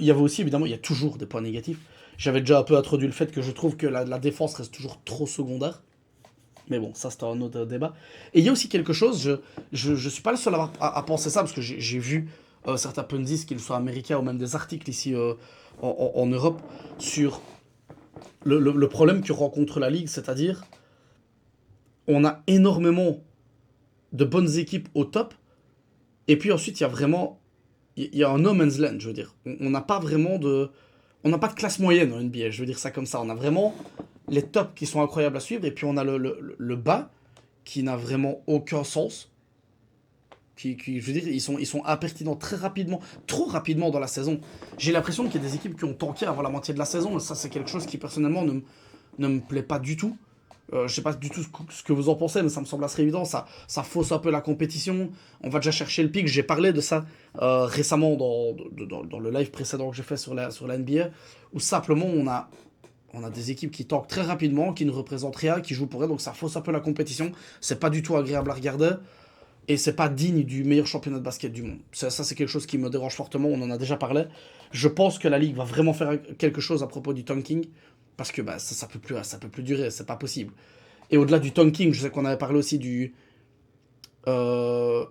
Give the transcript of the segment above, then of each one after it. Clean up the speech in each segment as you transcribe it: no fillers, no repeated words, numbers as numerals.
il y avait aussi, évidemment, il y a toujours des points négatifs. J'avais déjà un peu introduit le fait que je trouve que la défense reste toujours trop secondaire. Mais bon, ça c'est un autre débat. Et il y a aussi quelque chose, je suis pas le seul à penser ça, parce que j'ai vu certains pundits, qu'ils soient américains ou même des articles ici en Europe, sur le problème que rencontre la Ligue, c'est-à-dire on a énormément de bonnes équipes au top, et puis ensuite il y a vraiment, il y a un no man's land, je veux dire. On n'a pas vraiment de... On n'a pas de classe moyenne en NBA, je veux dire ça comme ça. On a vraiment les tops qui sont incroyables à suivre, et puis on a le bas qui n'a vraiment aucun sens. Je veux dire, ils sont impertinents très rapidement, trop rapidement dans la saison. J'ai l'impression qu'il y a des équipes qui ont tanké avant la moitié de la saison, et ça c'est quelque chose qui personnellement ne me plaît pas du tout. Je sais pas du tout ce que vous en pensez, mais ça me semble assez évident. Ça fausse un peu la compétition. On va déjà chercher le pic. J'ai parlé de ça récemment dans le live précédent que j'ai fait sur la NBA, où simplement on a des équipes qui tankent très rapidement, qui ne représentent rien, qui jouent pour rien, donc ça fausse un peu la compétition. C'est pas du tout agréable à regarder. Et c'est pas digne du meilleur championnat de basket du monde. Ça c'est quelque chose qui me dérange fortement, on en a déjà parlé. Je pense que la Ligue va vraiment faire quelque chose à propos du tanking, parce que bah, ça peut plus durer, c'est pas possible. Et au-delà du tanking, je sais qu'on avait parlé aussi euh,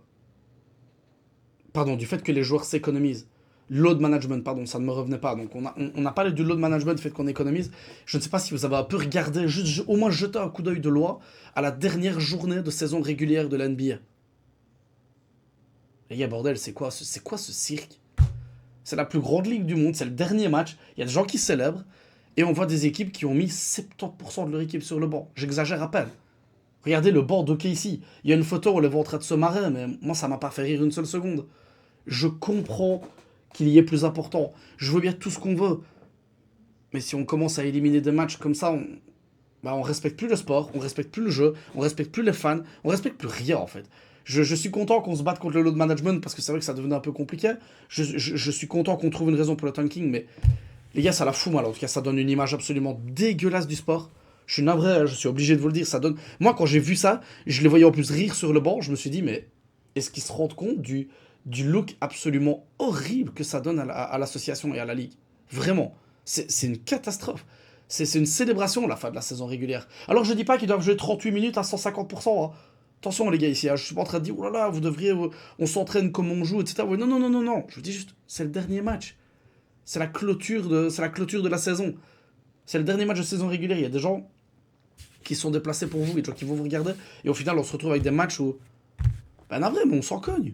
du fait que les joueurs s'économisent. Load management, pardon, ça ne me revenait pas. Donc on a parlé du load management, du fait qu'on économise. Je ne sais pas si vous avez un peu regardé, juste au moins jeté un coup d'œil de loi à la dernière journée de saison régulière de la NBA. Les gars, bordel, c'est quoi ce cirque? C'est la plus grande ligue du monde, c'est le dernier match. Il y a des gens qui célèbrent et on voit des équipes qui ont mis 70% de leur équipe sur le banc. J'exagère à peine. Regardez le banc d'OKC. Il y a une photo où on les voit en train de se marrer, mais moi ça m'a pas fait rire une seule seconde. Je comprends qu'il y ait plus important. Je veux bien tout ce qu'on veut. Mais si on commence à éliminer des matchs comme ça, on respecte plus le sport, on respecte plus le jeu, on respecte plus les fans, on respecte plus rien en fait. Je suis content qu'on se batte contre le load management parce que c'est vrai que ça devenait un peu compliqué. Je suis content qu'on trouve une raison pour le tanking, mais les gars, ça la fout mal. En tout cas, ça donne une image absolument dégueulasse du sport. Je suis navré, hein, je suis obligé de vous le dire. Ça donne. Moi, quand j'ai vu ça, je les voyais en plus rire sur le banc. Je me suis dit, mais est-ce qu'ils se rendent compte du look absolument horrible que ça donne à l'association et à la ligue? Vraiment, c'est une catastrophe. C'est une célébration la fin de la saison régulière. Alors je dis pas qu'ils doivent jouer 38 minutes à 150%. Hein. Attention les gars ici, hein, je suis pas en train de dire oh là là, vous devriez, on s'entraîne comme on joue, etc. Ouais, non, non, non, non, non. Je vous dis juste, c'est le dernier match. C'est la clôture de la saison. C'est le dernier match de saison régulière. Il y a des gens qui sont déplacés pour vous, et des gens qui vont vous regarder. Et au final, on se retrouve avec des matchs où, ben, en vrai, mais on s'en cogne.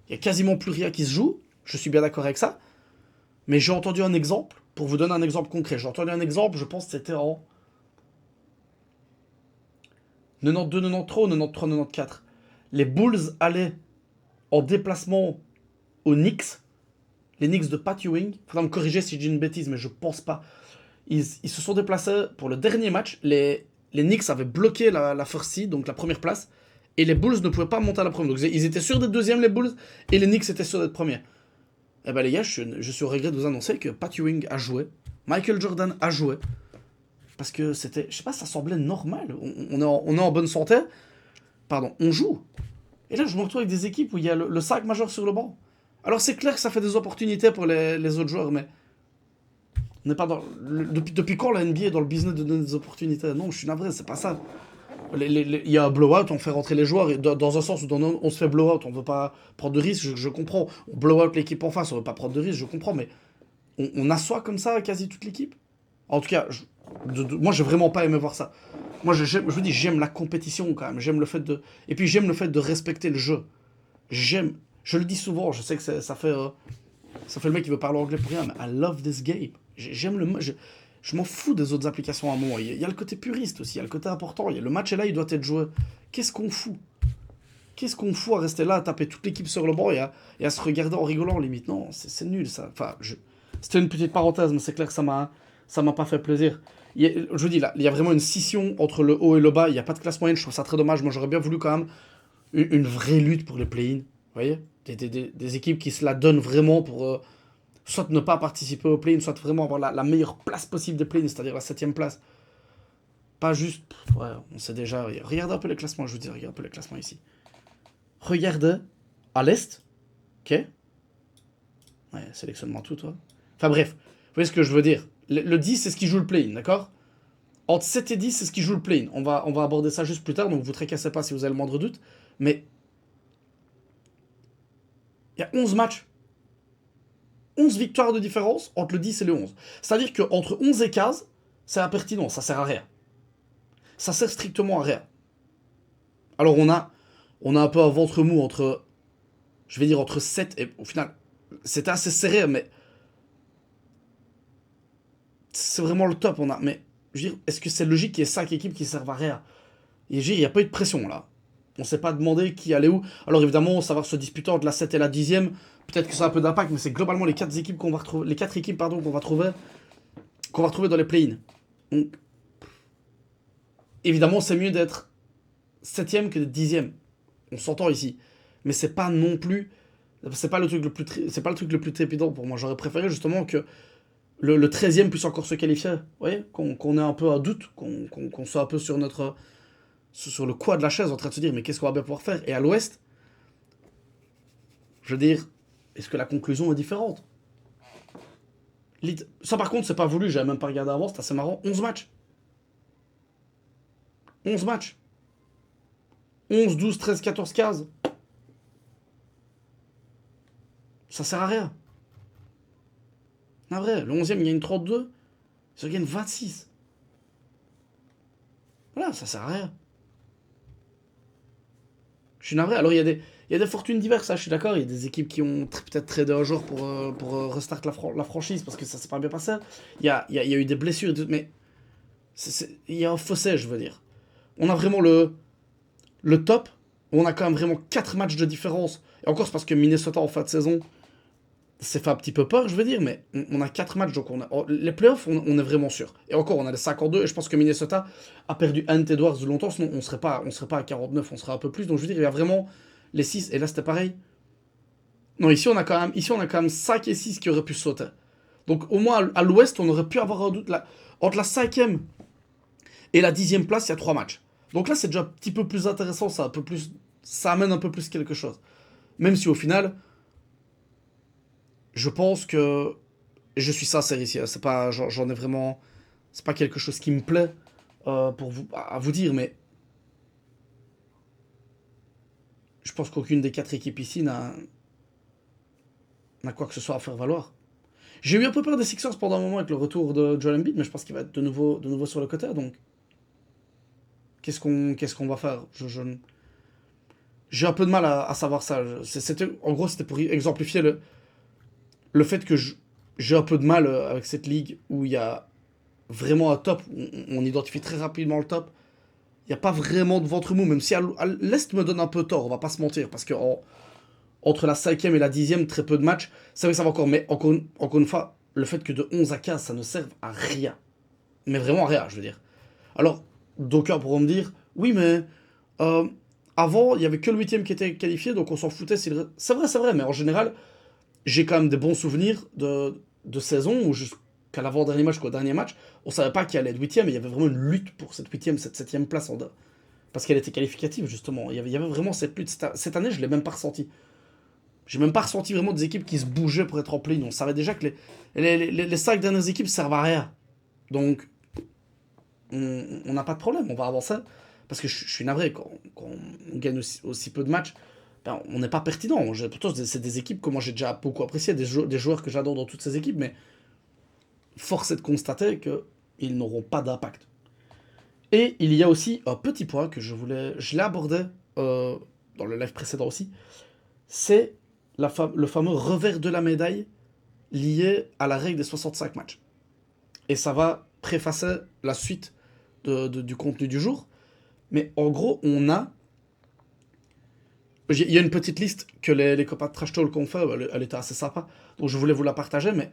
Il y a quasiment plus rien qui se joue. Je suis bien d'accord avec ça. Mais j'ai entendu un exemple, pour vous donner un exemple concret. J'ai entendu un exemple, je pense que c'était en 92, 93, 93, 94. Les Bulls allaient en déplacement aux Knicks. Les Knicks de Pat Ewing. Faudra me corriger si je dis une bêtise, mais je pense pas. Ils se sont déplacés pour le dernier match. Les Knicks avaient bloqué la first seed, donc la première place. Et les Bulls ne pouvaient pas monter à la première. Donc ils étaient sûrs d'être deuxième, les Bulls. Et les Knicks étaient sûrs d'être premiers. Eh ben les gars, je suis au regret de vous annoncer que Pat Ewing a joué. Michael Jordan a joué. Parce que c'était, je sais pas, ça semblait normal. On est en bonne santé. Pardon, on joue. Et là, je me retrouve avec des équipes où il y a le 5 majeur sur le banc. Alors c'est clair que ça fait des opportunités pour les autres joueurs, mais on n'est pas dans. Depuis quand la NBA est dans le business de donner des opportunités? Non, je suis navré, c'est pas ça. Il y a un blowout, on fait rentrer les joueurs, et dans un sens où on se fait blowout, on veut pas prendre de risques, je comprends. On blowout l'équipe en face, on veut pas prendre de risques, je comprends, mais on assoit comme ça quasi toute l'équipe. En tout cas, moi j'ai vraiment pas aimé voir ça. Moi je vous dis, j'aime la compétition quand même, j'aime le fait de. Et puis j'aime le fait de respecter le jeu. J'aime. Je le dis souvent, je sais que ça fait le mec qui veut parler anglais pour rien, mais I love this game. J'aime je m'en fous des autres applications à un moment. Il y a le côté puriste aussi, il y a le côté important. Le match est là, il doit être joué. Qu'est-ce qu'on fout? Qu'est-ce qu'on fout à rester là, à taper toute l'équipe sur le banc et à se regarder en rigolant limite? Non, c'est nul ça. Enfin, c'était une petite parenthèse, mais c'est clair que ça m'a pas fait plaisir. Je vous dis là, il y a vraiment une scission entre le haut et le bas. Il n'y a pas de classe moyenne, je trouve ça très dommage. Moi j'aurais bien voulu quand même une vraie lutte pour les play-in. Vous voyez des équipes qui se la donnent vraiment pour soit ne pas participer au play-in, soit vraiment avoir la meilleure place possible des play-in, c'est-à-dire la septième place. Pas juste, ouais, on sait déjà. Regardez un peu les classements, je vous dis, regardez un peu les classements ici. Regardez à l'est, ok. Ouais, sélectionne-moi tout, toi. Enfin bref, vous voyez ce que je veux dire. Le 10, c'est ce qui joue le play-in, d'accord? Entre 7 et 10, c'est ce qui joue le play-in. On va aborder ça juste plus tard, donc vous tracassez pas si vous avez le moindre doute. Mais il y a 11 matchs. 11 victoires de différence entre le 10 et le 11. C'est-à-dire qu'entre 11 et 15, c'est impertinent, ça sert à rien. Ça sert strictement à rien. Alors on a un peu un ventre mou entre, je vais dire entre 7 et... Au final, c'était assez serré, mais c'est vraiment le top. Mais je veux dire, est-ce que c'est logique qu'il y ait 5 équipes qui servent à rien? Et je veux dire, il n'y a pas eu de pression là. On ne s'est pas demandé qui allait où. Alors évidemment, ça va se disputer entre la 7 et la 10e. Peut-être que ça a un peu d'impact, mais c'est globalement les 4 équipes qu'on va retrouver, les 4 équipes pardon, qu'on va retrouver dans les play-in. Donc évidemment, c'est mieux d'être 7e que d'être 10e. On s'entend ici. Mais c'est pas non plus, c'est pas le truc le plus c'est pas le truc le plus trépidant pour moi. J'aurais préféré justement que le 13e puisse encore se qualifier. Vous voyez, qu'on ait un peu un doute, qu'on soit un peu sur le coin de la chaise en train de se dire mais qu'est-ce qu'on va bien pouvoir faire. Et à l'ouest, je veux dire, est-ce que la conclusion est différente? Ça par contre c'est pas voulu, j'avais même pas regardé avant, c'est assez marrant. 11 matchs. 11 matchs. 11, 12, 13, 14, 15. Ça sert à rien. En vrai, le 11e il gagne 32, il gagne 26. Voilà, ça sert à rien. Je suis navré. Alors, il y a des fortunes diverses, hein, je suis d'accord. Il y a des équipes qui ont peut-être tradé un joueur pour restart la franchise parce que ça s'est pas bien passé. Il y a eu des blessures, mais il y a un fossé, je veux dire. On a vraiment le top. On a quand même vraiment 4 matchs de différence. Et encore, c'est parce que Minnesota, en fin de saison, s'est fait un petit peu peur, je veux dire, mais on a 4 matchs, donc les playoffs, on est vraiment sûr. Et encore, on a les 52, et je pense que Minnesota a perdu Ant Edwards de longtemps, sinon on serait pas à 49, on serait un peu plus. Donc je veux dire, il y a vraiment les 6, et là c'était pareil. Non, ici on a quand même 5 et 6 qui auraient pu sauter. Donc au moins à l'ouest, on aurait pu avoir un doute là. Entre la 5e et la 10e place, il y a 3 matchs. Donc là, c'est déjà un petit peu plus intéressant, ça amène un peu plus quelque chose. Même si au final, je pense que je suis sincère ici, hein. C'est pas, j'en ai vraiment, c'est pas quelque chose qui me plaît pour vous, à vous dire, mais je pense qu'aucune des 4 équipes ici n'a quoi que ce soit à faire valoir. J'ai eu un peu peur des Sixers pendant un moment avec le retour de Joel Embiid, mais je pense qu'il va être de nouveau sur le côté. Donc, qu'est-ce qu'on va faire? J'ai un peu de mal à savoir ça. En gros, c'était pour exemplifier le fait que j'ai un peu de mal avec cette ligue où il y a vraiment un top, on identifie très rapidement le top. Il n'y a pas vraiment de ventre mou, même si à l'Est me donne un peu tort, on va pas se mentir, parce que entre la 5e et la 10e, très peu de matchs, c'est vrai que ça va encore, mais encore une fois, le fait que de 11 à 15, ça ne serve à rien. Mais vraiment à rien, je veux dire. Alors, d'aucuns pourront me dire, oui, mais euh, avant, il y avait que le 8e qui était qualifié, donc on s'en foutait. C'est vrai, mais en général, j'ai quand même des bons souvenirs de saison où jusqu'à l'avant-dernier match, jusqu'au dernier match, on savait pas qui allait être 8e, et il y avait vraiment une lutte pour cette 8e, cette 7e place, parce qu'elle était qualificative, justement. Il y avait vraiment cette lutte. Cette année, je l'ai même pas ressenti. J'ai même pas ressenti vraiment des équipes qui se bougeaient pour être en play. On savait déjà que les 5 dernières équipes servent à rien. Donc, on n'a pas de problème, on va avancer. Parce que je suis navré, quand on gagne aussi peu de matchs, ben, on n'est pas pertinent. Pourtant, c'est des équipes que moi j'ai déjà beaucoup appréciées, des joueurs que j'adore dans toutes ces équipes, mais force est de constater qu'ils n'auront pas d'impact. Et il y a aussi un petit point que je l'ai abordé dans le live précédent aussi, c'est le fameux revers de la médaille lié à la règle des 65 matchs. Et ça va préfacer la suite du contenu du jour. Mais en gros, il y a une petite liste que les copains de Trash Talk ont fait, elle était assez sympa, donc je voulais vous la partager, mais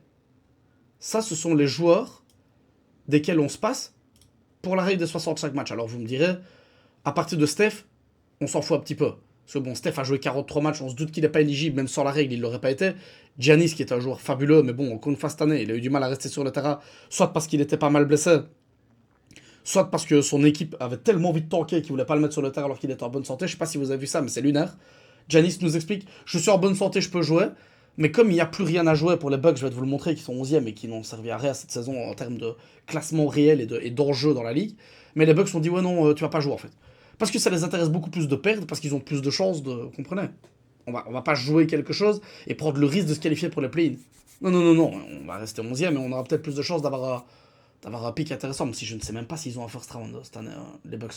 ça, ce sont les joueurs desquels on se passe pour la règle des 65 matchs. Alors vous me direz, à partir de Steph, on s'en fout un petit peu. Parce que bon, Steph a joué 43 matchs, on se doute qu'il n'est pas éligible, même sans la règle, il ne l'aurait pas été. Giannis, qui est un joueur fabuleux, mais bon, encore une fois cette année, il a eu du mal à rester sur le terrain, soit parce qu'il était pas mal blessé, soit parce que son équipe avait tellement envie de tanker qu'il voulait pas le mettre sur le terrain alors qu'il était en bonne santé. Je sais pas si vous avez vu ça, mais c'est lunaire. Giannis nous explique, je suis en bonne santé, je peux jouer, Mais comme il n'y a plus rien à jouer pour les Bucks, je vais te vous le montrer, qui sont 11e et qui n'ont servi à rien cette saison en termes de classement réel et d'enjeu dans la ligue. Mais les Bucks ont dit ouais non, tu vas pas jouer en fait. Parce que ça les intéresse beaucoup plus de perdre, parce qu'ils ont plus de chances de... Vous comprenez? On va pas jouer quelque chose et prendre le risque de se qualifier pour les play-in. Non, non, non, non, on va rester 11e et on aura peut-être plus de chances d'avoir un pic intéressant, même si je ne sais même pas s'ils ont un first round cette année, les Bucks.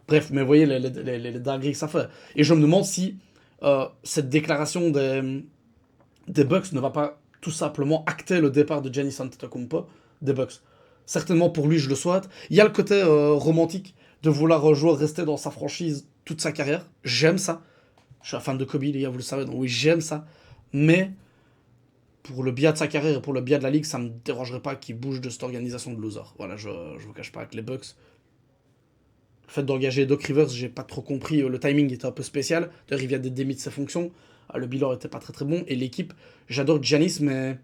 Bref, mais vous voyez les dingueries que ça fait. Et je me demande si cette déclaration des Bucks ne va pas tout simplement acter le départ de Giannis Antetokounmpo des Bucks. Certainement pour lui, je le souhaite. Il y a le côté romantique de vouloir un joueur rester dans sa franchise toute sa carrière. J'aime ça. Je suis un fan de Kobe, les gars, vous le savez, donc oui, j'aime ça. Mais pour le bien de sa carrière et pour le bien de la ligue, ça me dérangerait pas qu'il bouge de cette organisation de loser. Voilà, je vous cache pas que les Bucks. Le fait d'engager Doc Rivers, j'ai pas trop compris. Le timing était un peu spécial. D'ailleurs, il vient d'être démis de ses fonctions. Le bilan était pas très très bon. Et l'équipe, j'adore Giannis, mais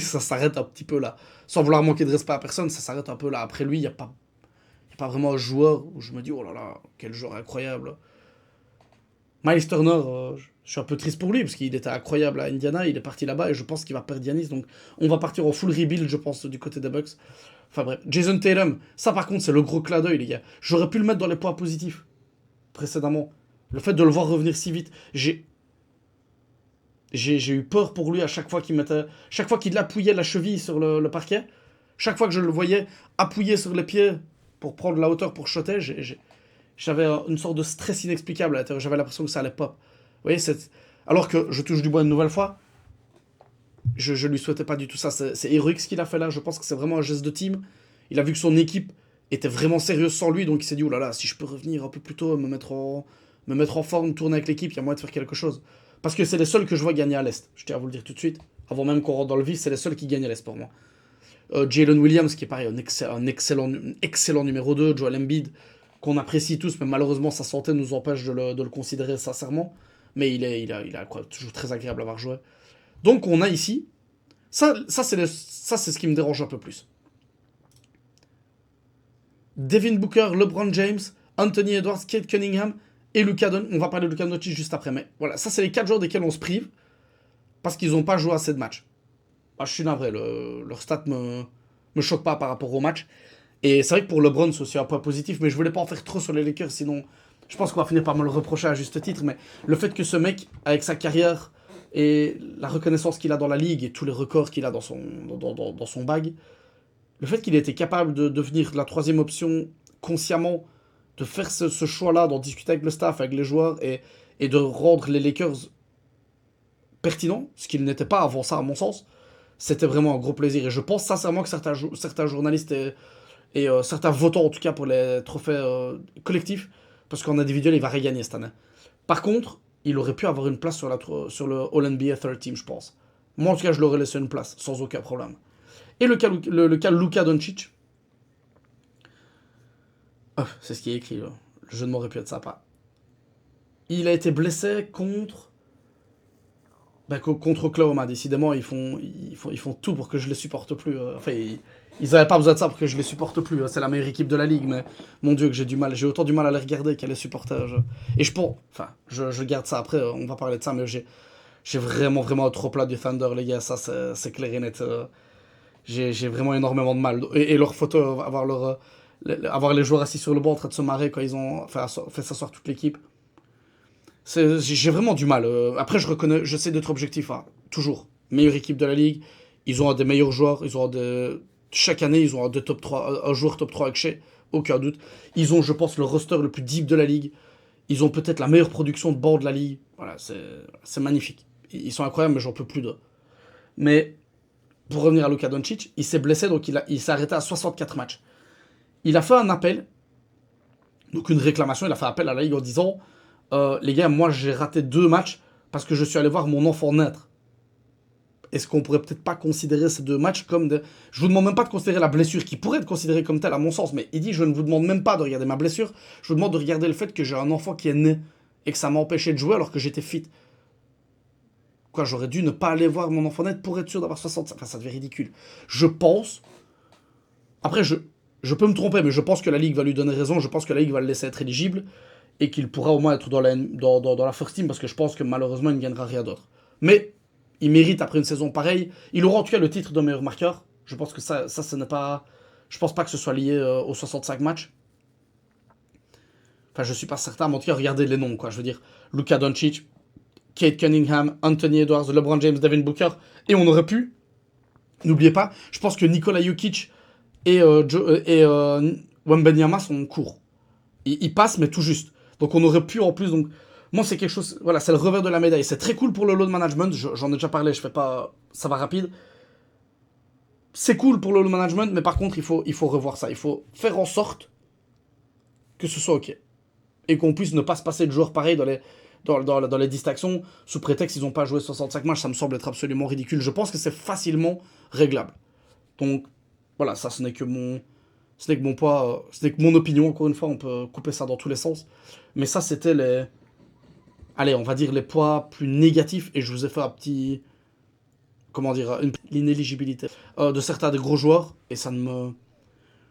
ça s'arrête un petit peu là. Sans vouloir manquer de respect à personne, ça s'arrête un peu là. Après lui, il n'y a pas vraiment un joueur où je me dis, oh là là, quel joueur incroyable. Miles Turner, je suis un peu triste pour lui, parce qu'il était incroyable à Indiana, il est parti là-bas, et je pense qu'il va perdre Giannis, donc on va partir en full rebuild, je pense, du côté des Bucks. Enfin bref, Jason Tatum, ça par contre, c'est le gros clin d'œil, les gars. J'aurais pu le mettre dans les points positifs, précédemment. Le fait de le voir revenir si vite, j'ai eu peur pour lui à chaque fois qu'il mettait... Chaque fois qu'il appuyait la cheville sur le parquet, chaque fois que je le voyais appuyer sur les pieds pour prendre la hauteur pour shotter, j'avais une sorte de stress inexplicable à l'intérieur. J'avais l'impression que ça allait pop. Vous voyez, alors que je touche du bois une nouvelle fois, je lui souhaitais pas du tout ça. C'est héroïque ce qu'il a fait là. Je pense que c'est vraiment un geste de team. Il a vu que son équipe était vraiment sérieuse sans lui, donc il s'est dit, oh là là, si je peux revenir un peu plus tôt, me mettre en forme, tourner avec l'équipe, il y a moyen de faire quelque chose. Parce que c'est les seuls que je vois gagner à l'Est. Je tiens à vous le dire tout de suite. Avant même qu'on rentre dans le vif, c'est les seuls qui gagnent à l'Est pour moi. Jalen Williams, qui est pareil, un excellent numéro 2. Joel Embiid, qu'on apprécie tous, mais malheureusement sa santé nous empêche de le considérer sincèrement. Mais il a quoi, toujours très agréable à avoir joué. Donc on a ici, ça c'est ce qui me dérange un peu plus. Devin Booker, LeBron James, Anthony Edwards, Kate Cunningham et Luka Doncic. On va parler de Luka Doncic juste après, mais voilà, ça c'est les 4 joueurs desquels on se prive parce qu'ils n'ont pas joué assez de matchs. Ah, je suis navré, leur stat me choque pas par rapport au match. Et c'est vrai que pour LeBron, c'est aussi un point positif, mais je voulais pas en faire trop sur les Lakers, sinon je pense qu'on va finir par me le reprocher à juste titre. Mais le fait que ce mec, avec sa carrière et la reconnaissance qu'il a dans la ligue et tous les records qu'il a dans son bag, le fait qu'il ait été capable de devenir la troisième option consciemment, de faire ce choix-là, d'en discuter avec le staff, avec les joueurs et de rendre les Lakers pertinents, ce qu'ils n'étaient pas avant ça, à mon sens, c'était vraiment un gros plaisir. Et je pense sincèrement que certains journalistes et certains votants, en tout cas pour les trophées collectifs, parce qu'en individuel, il va regagner cette année. Par contre, il aurait pu avoir une place sur le All-NBA Third Team, je pense. Moi, en tout cas, je l'aurais laissé une place, sans aucun problème. Et le cas Luka Doncic, c'est ce qui est écrit, là. Je ne m'aurais pu être sympa. Il a été blessé contre Oklahoma. Décidément, ils font tout pour que je les supporte plus. Enfin, ils n'avaient pas besoin de ça pour que je les supporte plus. C'est la meilleure équipe de la ligue, mais mon Dieu, que j'ai du mal. J'ai autant du mal à les regarder qu'à les supporter. Et je pense. Enfin, je garde ça après, on va parler de ça, mais j'ai vraiment, vraiment un trop plat du Thunder, les gars. Ça, c'est clair et net. J'ai vraiment énormément de mal. Et leur photo, avoir les joueurs assis sur le banc en train de se marrer quand ils ont fait s'asseoir toute l'équipe. J'ai vraiment du mal. Après, j'essaie d'être objectif. Hein, toujours. Meilleure équipe de la ligue. Ils ont un des meilleurs joueurs. Chaque année, ils ont un joueur top 3 avec Shea. Aucun doute. Ils ont, je pense, le roster le plus deep de la ligue. Ils ont peut-être la meilleure production de banc de la ligue. Voilà, c'est magnifique. Ils sont incroyables, mais j'en peux plus d'eux. Mais pour revenir à Luka Doncic, il s'est blessé, donc il s'est arrêté à 64 matchs. Il a fait un appel, donc une réclamation, il a fait appel à la Ligue en disant les gars, moi j'ai raté 2 matchs parce que je suis allé voir mon enfant naître. Est-ce qu'on pourrait peut-être pas considérer ces 2 matchs comme des... Je vous demande même pas de considérer la blessure qui pourrait être considérée comme telle à mon sens, mais il dit je ne vous demande même pas de regarder ma blessure, je vous demande de regarder le fait que j'ai un enfant qui est né et que ça m'a empêché de jouer alors que j'étais fit. Quoi, j'aurais dû ne pas aller voir mon enfant naître pour être sûr d'avoir 65. Enfin, ça devient ridicule. Je pense... Après, je peux me tromper, mais je pense que la Ligue va lui donner raison, je pense que la Ligue va le laisser être éligible. et qu'il pourra au moins être dans la first team, parce que je pense que malheureusement, il ne gagnera rien d'autre. Mais il mérite, après une saison pareille, il aura en tout cas le titre de meilleur marqueur. Je pense que ça ce n'est pas... Je pense pas que ce soit lié aux 65 matchs. Enfin, je suis pas certain, mais en tout cas, regardez les noms, quoi. Je veux dire, Luka Doncic, Kate Cunningham, Anthony Edwards, LeBron James, Devin Booker, et on aurait pu, n'oubliez pas, je pense que Nikola Jokic et Wembanyama sont courts. Ils passent, mais tout juste. Donc on aurait pu en plus. Donc moi, c'est quelque chose. Voilà, c'est le revers de la médaille. C'est très cool pour le load management. J'en ai déjà parlé. Je fais pas. Ça va rapide. C'est cool pour le load management, mais par contre, il faut revoir ça. Il faut faire en sorte que ce soit ok et qu'on puisse ne pas se passer de joueurs pareils dans les distractions sous prétexte qu'ils n'ont pas joué 65 matchs. Ça me semble être absolument ridicule. Je pense que c'est facilement réglable. Donc voilà, ça, ce n'est que mon poids, ce n'est que mon opinion. Encore une fois, on peut couper ça dans tous les sens. Mais ça, c'était les, allez, on va dire les poids plus négatifs. Et je vous ai fait un petit, comment dire, l'inéligibilité de certains des gros joueurs. Et ça me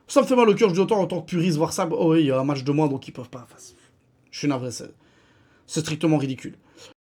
fait mal au cœur. Je dis autant en tant que puriste voir ça. Oh oui, il y a un match de moins, donc ils peuvent pas. Enfin, je suis navré, c'est strictement ridicule.